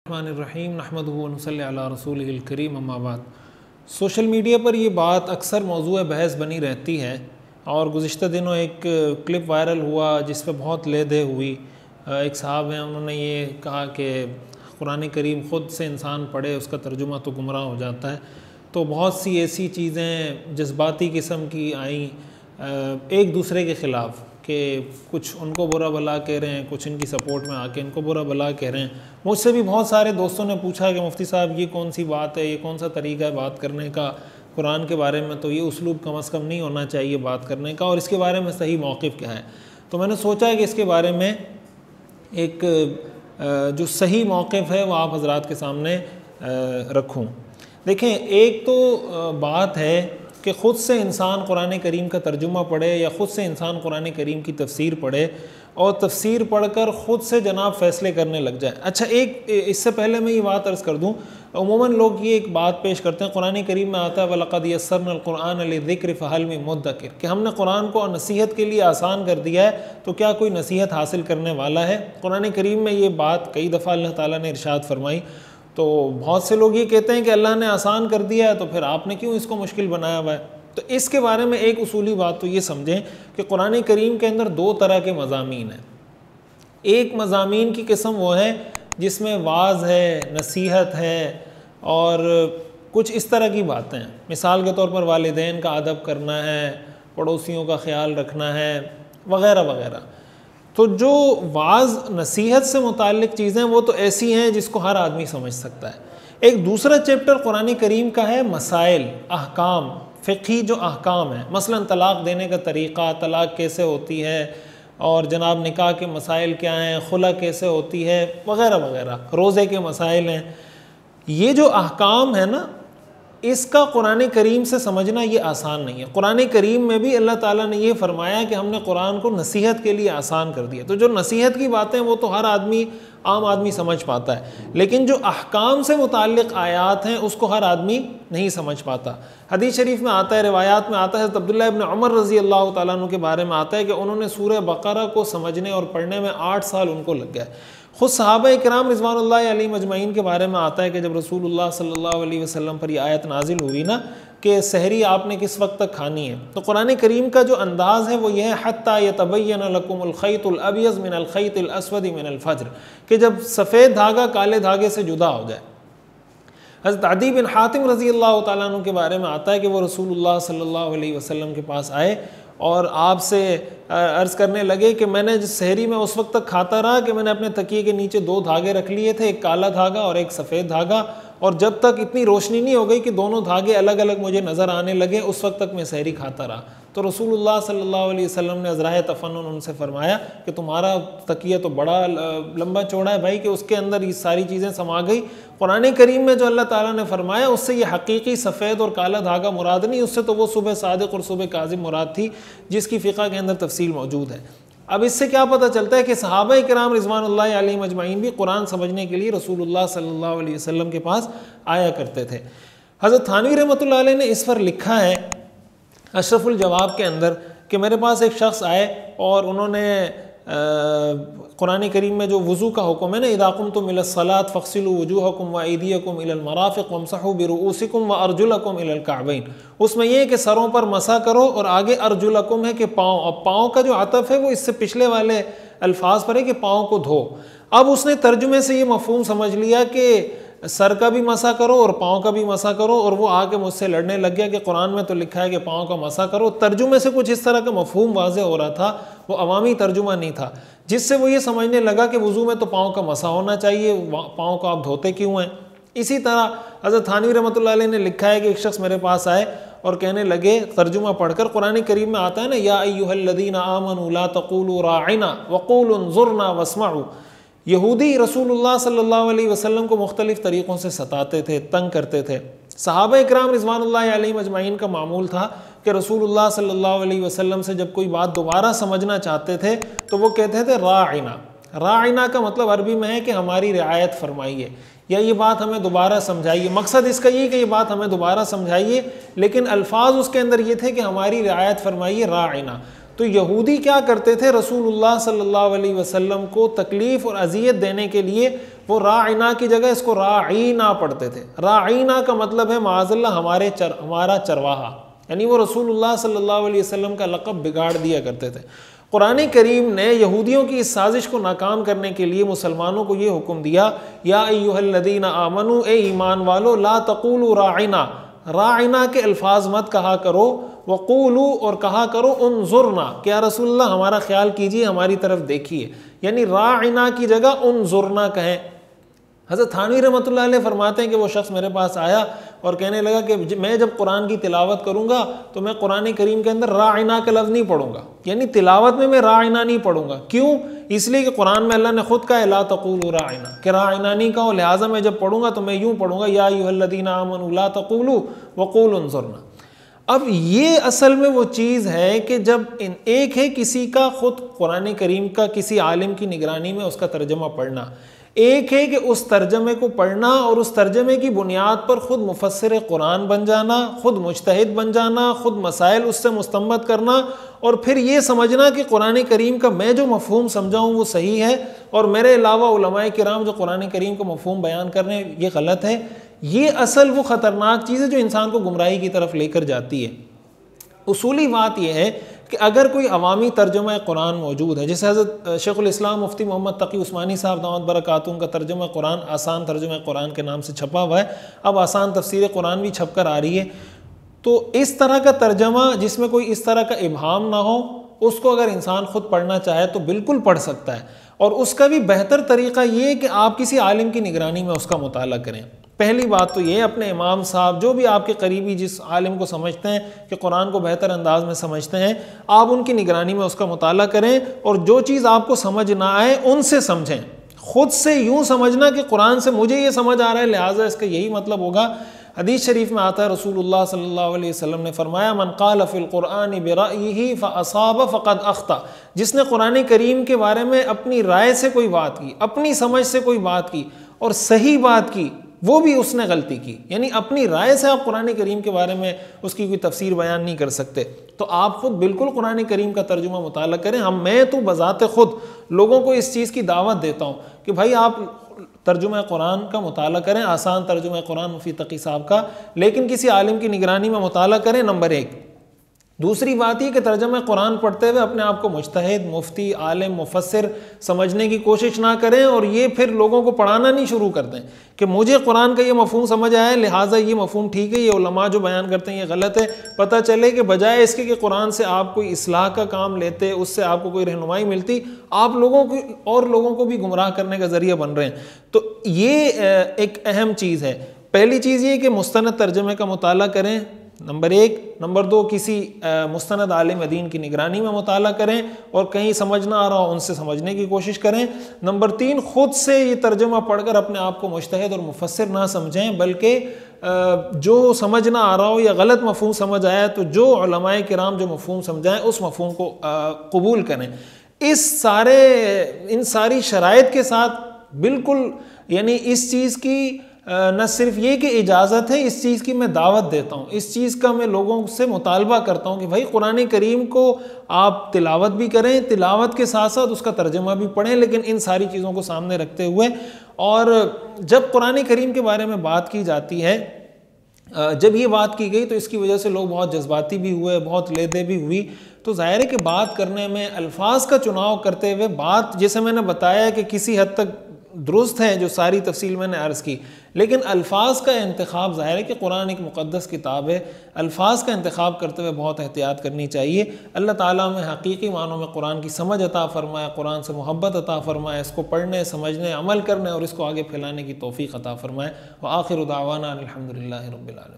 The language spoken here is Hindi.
रहीम नहमदुहु व नुसल्ली अला रसूलिहिल करीम अम्मा बाद। सोशल मीडिया पर ये बात अक्सर मौजूअ बहस बनी रहती है और गुज़िश्ता दिनों एक क्लिप वायरल हुआ जिस पर बहुत लेदे हुई। एक साहब हैं, उन्होंने ये कहा कि कुरान करीम ख़ुद से इंसान पढ़े उसका तर्जुमा तो गुमराह हो जाता है। तो बहुत सी ऐसी चीज़ें जज्बाती किस्म की आईं एक दूसरे के ख़िलाफ़ कि कुछ उनको बुरा भला कह रहे हैं, कुछ इनकी सपोर्ट में आके इनको बुरा भला कह रहे हैं। मुझसे भी बहुत सारे दोस्तों ने पूछा कि मुफ्ती साहब ये कौन सी बात है, ये कौन सा तरीका है बात करने का कुरान के बारे में, तो ये उस्लूब कम अज़ कम नहीं होना चाहिए बात करने का, और इसके बारे में सही मौक़िफ़ क्या है। तो मैंने सोचा कि इसके बारे में एक जो सही मौक़िफ़ है वो आप हज़रात के सामने रखूँ। देखें, एक तो बात है कि ख़ुद से इंसान कुरान करीम का तर्जुमा पढ़े या ख़ुद से इंसान कुरान करीम की तफसीर पढ़े और तफसीर पढ़कर ख़ुद से जनाब फ़ैसले करने लग जाए। अच्छा, एक इससे पहले मैं ये बात अर्ज़ कर दूँ, उमूमन लोग ये एक बात पेश करते हैं, कुरान करीम में आता है वलक़द यस्सरनल कुरआन लिज़िक्र फ़हल मिन मुद्दकिर, कि हमने कुरान को नसीहत के लिए आसान कर दिया है, तो क्या कोई नसीहत हासिल करने वाला है। कुरान करीम में ये बात कई दफ़ा अल्लाह ताला ने इरशाद फरमाई। तो बहुत से लोग ये कहते हैं कि अल्लाह ने आसान कर दिया है तो फिर आपने क्यों इसको मुश्किल बनाया हुआ है। तो इसके बारे में एक उसूली बात तो ये समझें कि कुरान करीम के अंदर दो तरह के मज़ामीन हैं। एक मज़ामीन की किस्म वो है जिसमें वाज़ है, नसीहत है और कुछ इस तरह की बातें हैं। मिसाल के तौर पर वालिदैन का अदब करना है, पड़ोसियों का ख्याल रखना है, वग़ैरह वग़ैरह। तो जो वाज़ नसीहत से मुताल्लिक़ चीज़ें वो तो ऐसी हैं जिसको हर आदमी समझ सकता है। एक दूसरा चैप्टर कुरान करीम का है मसाइल, अहकाम, फ़िक़ही जो अहकाम है, मसलन तलाक़ देने का तरीक़ा, तलाक़ कैसे होती है और जनाब निकाह के मसाइल क्या हैं, खुला कैसे होती है, वग़ैरह वग़ैरह, रोज़े के मसाइल हैं। ये जो अहकाम है ना, इसका कुरान करीम से समझना ये आसान नहीं है। कुरान करीम में भी अल्लाह ताला ने ये फरमाया कि हमने कुरान को नसीहत के लिए आसान कर दिया। तो जो नसीहत की बातें वो तो हर आदमी, आम आदमी समझ पाता है, लेकिन जो अहकाम से मुताल्लिक़ आयात हैं उसको हर आदमी नहीं समझ पाता। हदीस शरीफ में आता है, रिवायात में आता है, अब्दुल्लाह इब्न उमर रज़ी अल्लाह तआला अन्हु के बारे में आता है कि उन्होंने सूरह बक़रा को समझने और पढ़ने में 8 साल उनको लग गए। ख़ुद सहाबा इकराम रिज़वानुल्लाहि अलैहिम अजमईन के बारे में आता है कि जब रसूलुल्लाह सल्लल्लाहु अलैहि वसल्लम पर यह आयत नाजिल हुई ना कि सहरी आपने किस वक्त तक खानी है, तो कुरान करीम का जो अंदाज़ है वो यह है हत्ता यतबय्यन लकुमुल खैतुल अबयज़ मिनल खैतिल अस्वदी मिनल फ़ज्र, कि जब सफ़ेद धागा काले धागे से जुदा हो जाए। हज़रत अदी बिन हातिम रज़ी अल्लाह तआला अन्हु के बारे में आता है कि वो रसूलुल्लाह सल्लल्लाहु अलैहि वसल्लम के पास आए और आपसे अर्ज़ करने लगे कि मैंने सहरी में उस वक्त तक खाता रहा कि मैंने अपने तकिए के नीचे 2 धागे रख लिए थे, एक काला धागा और एक सफ़ेद धागा, और जब तक इतनी रोशनी नहीं हो गई कि दोनों धागे अलग अलग मुझे नज़र आने लगे उस वक्त तक मैं सहरी खाता रहा। तो रसूलुल्लाह सल्लल्लाहु अलैहि वसल्लम ने अज़राए तफ़न्नुन उनसे फरमाया कि तुम्हारा तकिया तो बड़ा लंबा चौड़ा है भाई, कि उसके अंदर ये सारी चीज़ें समा गई। कुरान करीम में जो अल्लाह ताला ने फरमाया उससे ये हकीकी सफ़ेद और काला धागा मुराद नहीं, उससे तो वो सुबह सादिक़ और सुबह काज़िब मुराद थी जिसकी फ़िक़ा के अंदर तफसील मौजूद है। अब इससे क्या पता चलता है कि सहाबा इकराम रिज़वानुल्लाहि अलैहिम अजमईन भी कुरान समझने के लिए रसूलुल्लाह सल्लल्लाहु अलैहि वसल्लम के पास आया करते थे। हज़रत थानवी रहमतुल्लाह अलैह ने इस पर लिखा है अशरफुल जवाब के अंदर कि मेरे पास एक शख्स आए और उन्होंने कुरान करीम में जो वज़ू का हुक्म है ना, इज़ा क़ुमतुम इला सलात फ़ग़सिलू वुजूहकुम व अयदियकुम इलल मराफ़िक़ वमसहू बिरुऊसिकुम व अर्जुलकुम इलल कअबैन, उसमें यह है कि सरों पर मसा करो और आगे अर्जुलकुम है कि पाँव, अब पाँव का जो आतफ़ है वो इससे पिछले वाले अल्फाज पर है कि पाँव को धो। अब उसने तर्जुमे से ये मफ़हूम समझ लिया कि सर का भी मसा करो और पाँव का भी मसा करो, और वो आके मुझसे लड़ने लग गया कि कुरान में तो लिखा है कि पाँव का मसा करो। तर्जुमे से कुछ इस तरह का मफ़हूम वाज़े हो रहा था, वो अवामी तर्जुमा नहीं था, जिससे वो ये समझने लगा कि वज़ू में तो पाँव का मसा होना चाहिए, पाँव को आप धोते क्यों हैं। इसी तरह हज़रत थानवी रहमतुल्लाह अलैह ने लिखा है कि एक शख्स मेरे पास आए और कहने लगे, तर्जुमा पढ़कर, कुरान करीम में आता है ना, या अय्युहल्लज़ीना आमनू ला तक़ूलू राइना वक़ूलू उन्ज़ुरना वस्मऊ। यहूदी रसूलुल्लाह सल्लल्लाहु अलैहि वसल्लम को मुख्तलिफ़ तरीक़ों से सताते थे, तंग करते थे। सहाबा इकराम रिज़वानुल्लाहि अलैहिम अजमईन का मामूल था कि रसूलुल्लाह सल्लल्लाहु अलैहि वसल्लम से जब कोई बात दोबारा समझना चाहते थे तो वो कहते थे राइना। राइना का मतलब अरबी में है कि हमारी रियायत फरमाइए, या ये बात हमें दोबारा समझाइए। मकसद इसका ये कि ये बात हमें दोबारा समझाइए, लेकिन अल्फाज उसके अंदर ये थे कि हमारी रियायत फरमाइए, राइना। तो यहूदी क्या करते थे, रसूलुल्लाह सल्लल्लाहु अलैहि वसल्लम को तकलीफ़ और अजियत देने के लिए वो राइना की जगह इसको राईना पढ़ते थे। राईना का मतलब है माज़ल्लाह हमारा चरवाहा, यानी वो रसूलुल्लाह सल्लल्लाहु अलैहि वसल्लम का लक़ब बिगाड़ दिया करते थे। कुरान करीम ने यहूदियों की इस साजिश को नाकाम करने के लिए मुसलमानों को ये हुक्म दिया, या अय्युहल्लज़ीना आमनू, ए ईमान वालो, ला तक़ूलू राइना, राइना के अल्फाज मत कहा करो, वक़ूलू, और कहा करो उन्ज़ुरना, क्या रसूलुल्लाह हमारा ख्याल कीजिए, हमारी तरफ देखिए, यानी राइना की जगह उन्ज़ुरना कहें। हज़रत थानवी रहमतुल्लाह अलैह फरमाते हैं कि वो शख्स मेरे पास आया और कहने लगा कि मैं जब कुरान की तिलावत करूँगा तो मैं कुरान करीम के अंदर राइना का लफ्ज़ नहीं पढ़ूंगा, यानी तिलावत में मैं राइना नहीं पढ़ूंगा। क्यों? इसलिए कि कुरान में अल्लाह ने खुद कहा ला तक़ूलू राइना, कि राइना नहीं कहो, लिहाजा मैं जब पढ़ूंगा तो मैं यूँ पढ़ूंगा, या अय्युहल्लज़ीना आमनू ला तक़ूलू वक़ूलू उन्ज़ुरना। अब ये असल में वो चीज़ है कि जब एक है किसी का खुद कुरान करीम का किसी आलिम की निगरानी में उसका तर्जमा पढ़ना, एक है कि उस तर्जमे को पढ़ना और उस तर्जमे की बुनियाद पर ख़ुद मुफस्सिर कुरान बन जाना, ख़ुद मुज्तहिद बन जाना, ख़ुद मसाइल उससे मुस्तंबत करना, और फिर ये समझना कि कुरान करीम का मैं जो मफ़हूम समझा हूँ वो सही है और मेरे अलावा उलमाए किराम जो कुरान करीम का मफ़हूम बयान कर रहे हैं ये गलत है। ये असल वो ख़तरनाक चीज़ है जो इंसान को गुमराही की तरफ लेकर जाती है। उसूली बात यह है कि अगर कोई अवामी तर्जुमा कुरान मौजूद है, जैसे हज़रत शेखुल इस्लाम मुफ्ती मोहम्मद तकी उस्मानी साहब दामत बरकातुहू का तर्जुमा कुरान आसान तर्जुमा कुरान के नाम से छपा हुआ है, अब आसान तफसीर कुरान भी छप कर आ रही है, तो इस तरह का तर्जमा जिसमें कोई इस तरह का इबहाम ना हो, उसको अगर इंसान ख़ुद पढ़ना चाहे तो बिल्कुल पढ़ सकता है। और उसका भी बेहतर तरीक़ा ये है कि आप किसी आलिम की निगरानी में उसका मुताला करें। पहली बात तो ये, अपने इमाम साहब जो भी आपके करीबी जिस आलिम को समझते हैं कि कुरान को बेहतर अंदाज में समझते हैं, आप उनकी निगरानी में उसका मुताला करें और जो चीज़ आपको समझ ना आए उनसे समझें। ख़ुद से यूँ समझना कि कुरान से मुझे ये समझ आ रहा है लिहाजा इसका यही मतलब होगा। हदीस शरीफ में आता है रसूलुल्लाह सल्लल्लाहु अलैहि वसल्लम ने फरमाया, मन क़ाल फ़िल क़ुरआन बिराइही फ़असाब फ़क़द अख़्ता, जिसने कुरान करीम के बारे में अपनी राय से कोई बात की, अपनी समझ से कोई बात की और सही बात की, वो भी उसने गलती की। यानी अपनी राय से आप कुरान करीम के बारे में उसकी कोई तफसीर बयान नहीं कर सकते। तो आप खुद बिल्कुल कुरान करीम का तर्जुमा मुताला करें। मैं तो बज़ाते खुद लोगों को इस चीज़ की दावत देता हूँ कि भाई आप तर्जुमा कुरान का मुताला करें, आसान तर्जुमा कुरान मुफ्ती तकी साहब का, लेकिन किसी आलिम की निगरानी में मुताला करें, नंबर एक। दूसरी बात ये कि तर्जुमा कुरान पढ़ते हुए अपने आप को मुज्तहिद, मुफ्ती, आलिम, मुफस्सिर समझने की कोशिश ना करें और ये फिर लोगों को पढ़ाना नहीं शुरू कर दें कि मुझे कुरान का ये मफ़हूम समझ आया है लिहाजा ये मफ़हूम ठीक है, ये उलमा जो बयान करते हैं ये गलत है। पता चले कि बजाय इसके कि कुरान से आप कोई इस्लाह का काम लेते, उससे आपको कोई रहनुमाई मिलती, आप लोगों को और लोगों को भी गुमराह करने का ज़रिया बन रहे हैं। तो ये एक अहम चीज़ है। पहली चीज़ ये कि मुस्तनद तर्जुमे का मुताला करें, नंबर एक। नंबर दो, किसी मुस्तनद आलिम दीन की निगरानी में मुताला करें और कहीं समझ ना आ रहा हो उनसे समझने की कोशिश करें। नंबर तीन, ख़ुद से ये तर्जुमा पढ़कर अपने आप को मुज्तहिद और मुफस्सिर ना समझें, बल्कि जो समझ ना आ रहा हो या गलत मफ़हूम समझ आया तो जो उलमाए किराम जो मफ़हूम समझाएं उस मफ़हूम को कबूल करें। इन सारी शराइत के साथ बिल्कुल, यानी इस चीज़ की न सिर्फ ये कि इजाज़त है, इस चीज़ की मैं दावत देता हूँ, इस चीज़ का मैं लोगों से मुतालबा करता हूँ कि भाई कुरान करीम को आप तिलावत भी करें, तिलावत के साथ साथ उसका तर्जुमा भी पढ़ें, लेकिन इन सारी चीज़ों को सामने रखते हुए। और जब कुरान करीम के बारे में बात की जाती है, जब ये बात की गई तो इसकी वजह से लोग बहुत जज्बाती भी हुए, बहुत लेदे भी हुई। तो ज़ाहिर है कि बात करने में अल्फाज का चुनाव करते हुए बात, जैसे मैंने बताया कि किसी हद तक दुरुस्त है जो सारी तफसील मैंने अर्ज़ की, लेकिन अल्फाज का इंतखाब, ज़ाहिर है कि कुरान एक मुक़द्दस किताब है, अल्फाज का इंतखाब करते हुए बहुत एहतियात करनी चाहिए। अल्लाह ताला में हकीकी मानों में कुरान की समझ अता फ़रमाए, कुरान से मोहब्बत अता फ़रमाए, इसको पढ़ने, समझने, अमल करने और इसको आगे फैलाने की तौफ़ीक़ अता फ़रमाए। व आखिर दावाना अल्हम्दुलिल्लाहि रब्बिल आलमीन।